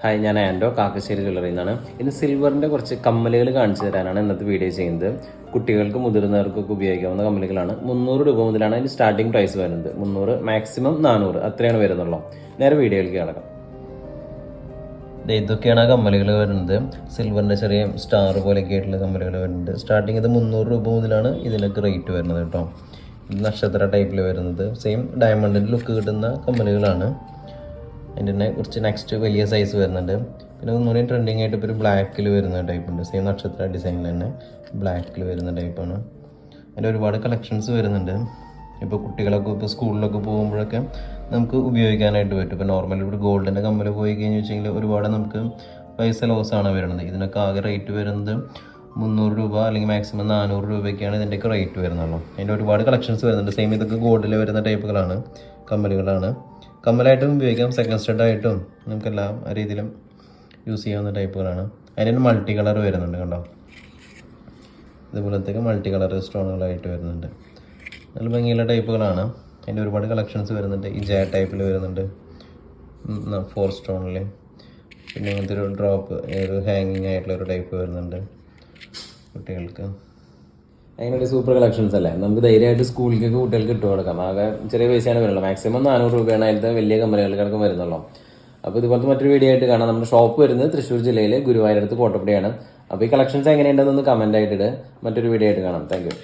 Hi, ഞാൻ ആൻഡോ കാക്കശ്ശേരി ജ്വല്ലറിയിൽ നിന്നാണ്. ഇന്ന് സിൽവറിൻ്റെ കുറച്ച് കമ്മലുകൾ കാണിച്ചു തരാനാണ് ഇന്നത്തെ വീഡിയോ ചെയ്യുന്നത്. കുട്ടികൾക്ക് മുതിർന്നവർക്കൊക്കെ ഉപയോഗിക്കാവുന്ന കമ്മലുകളാണ്. 300 രൂപ മുതലാണ് അതിന് സ്റ്റാർട്ടിംഗ് പ്രൈസ് വരുന്നത്. 300 മാക്സിമം 400 അത്രയാണ് വരുന്നുള്ളൂ. നേരെ വീഡിയോയിലേക്ക് കിടക്കാം. ഇതൊക്കെയാണ് ആ കമ്മലുകൾ വരുന്നത്. സിൽവറിൻ്റെ ചെറിയ സ്റ്റാർ പോലെയൊക്കെ ആയിട്ടുള്ള കമ്മലുകൾ വരുന്നുണ്ട്. സ്റ്റാർട്ടിങ് ഇത് 300 രൂപ മുതലാണ് ഇതിനൊക്കെ റേറ്റ് വരുന്നത് കേട്ടോ. ഇത് നക്ഷത്ര ടൈപ്പിൽ വരുന്നത്. സെയിം ഡയമണ്ടിൻ്റെ ലുക്ക് കിട്ടുന്ന കമ്മലുകളാണ്. അതിൻ്റെ തന്നെ കുറച്ച് നെക്സ്റ്റ് വലിയ സൈസ് വരുന്നുണ്ട്. പിന്നെ ഒന്നുകൂടി ട്രെൻഡിങ് ആയിട്ട് ഇപ്പോൾ ഒരു ബ്ലാക്കിൽ വരുന്ന ടൈപ്പ് ഉണ്ട്. സെയിം നക്ഷത്ര ഡിസൈനിൽ തന്നെ ബ്ലാക്കിൽ വരുന്ന ടൈപ്പാണ്. അതിൻ്റെ ഒരുപാട് കളക്ഷൻസ് വരുന്നുണ്ട്. ഇപ്പോൾ കുട്ടികളൊക്കെ ഇപ്പോൾ സ്കൂളിലൊക്കെ പോകുമ്പോഴൊക്കെ നമുക്ക് ഉപയോഗിക്കാനായിട്ട് പറ്റും. ഇപ്പോൾ നോർമലി ഇവിടെ ഗോൾഡിൻ്റെ കമ്മൽ പോയി കഴിഞ്ഞ് വെച്ചെങ്കിൽ ഒരുപാട് നമുക്ക് പൈസ ലോസാണ് വരുന്നത്. ഇതിനൊക്കെ ആകെ റേറ്റ് വരുന്നത് 300 രൂപ അല്ലെങ്കിൽ മാക്സിമം 400 രൂപയ്ക്കാണ് ഇതിൻ്റെയൊക്കെ റേറ്റ് വരുന്നുള്ളൂ. അതിൻ്റെ ഒരുപാട് കളക്ഷൻസ് വരുന്നുണ്ട്. സെയിം ഇതൊക്കെ ഗോൾഡിൽ വരുന്ന ടൈപ്പുകളാണ്, കമ്മലുകളാണ്. കമ്മലായിട്ടും ഉപയോഗിക്കാം, സെക്കൻഡ് സ്റ്റഡായിട്ടും നമുക്കെല്ലാം രീതിയിലും യൂസ് ചെയ്യാവുന്ന ടൈപ്പുകളാണ്. അതിന് മൾട്ടി കളർ വരുന്നുണ്ട് കണ്ടോ. ഇതുപോലത്തേക്ക് മൾട്ടി കളർ സ്റ്റോണുകളായിട്ട് വരുന്നുണ്ട്. നല്ല ഭംഗിയുള്ള ടൈപ്പുകളാണ്. അതിൻ്റെ ഒരുപാട് കളക്ഷൻസ് വരുന്നുണ്ട്. ഈ ജെ ടൈപ്പിൽ വരുന്നുണ്ട് 4 സ്റ്റോണിൽ. പിന്നെ ഇങ്ങനത്തെ ഒരു ഡ്രോപ്പ് ഒരു ഹാങ്ങിങ് ആയിട്ടുള്ള ഒരു ടൈപ്പ് വരുന്നുണ്ട് കുട്ടികൾക്ക്. അങ്ങനെ സൂപ്പർ കളക്ഷൻസ് അല്ലേ. നമുക്ക് ധൈര്യമായിട്ട് സ്കൂളിലേക്ക് കുട്ടികൾക്ക് ഇട്ട് കൊടുക്കാം. ആകെ ചെറിയ പൈസയാണ് വരുള്ളൂ. മാക്സിമം 400 രൂപയാണ് അതിലത്തെ വലിയ കമ്പനികൾക്കിടക്കും വരുന്നുള്ളൂ. അപ്പോൾ ഇതുപോലത്തെ മറ്റൊരു വീഡിയോ ആയിട്ട് കാണാം. നമ്മുടെ ഷോപ്പ് വരുന്നത് തൃശ്ശൂർ ജില്ലയിലെ ഗുരുവായൂരടുത്ത് കോട്ടപ്പടിയാണ്. അപ്പോൾ ഈ കളക്ഷൻസ് എങ്ങനെയുണ്ടെന്നൊന്ന് കമൻ്റ് ആയിട്ടിട്ട് മറ്റൊരു വീഡിയോ ആയിട്ട് കാണാം. Thank you.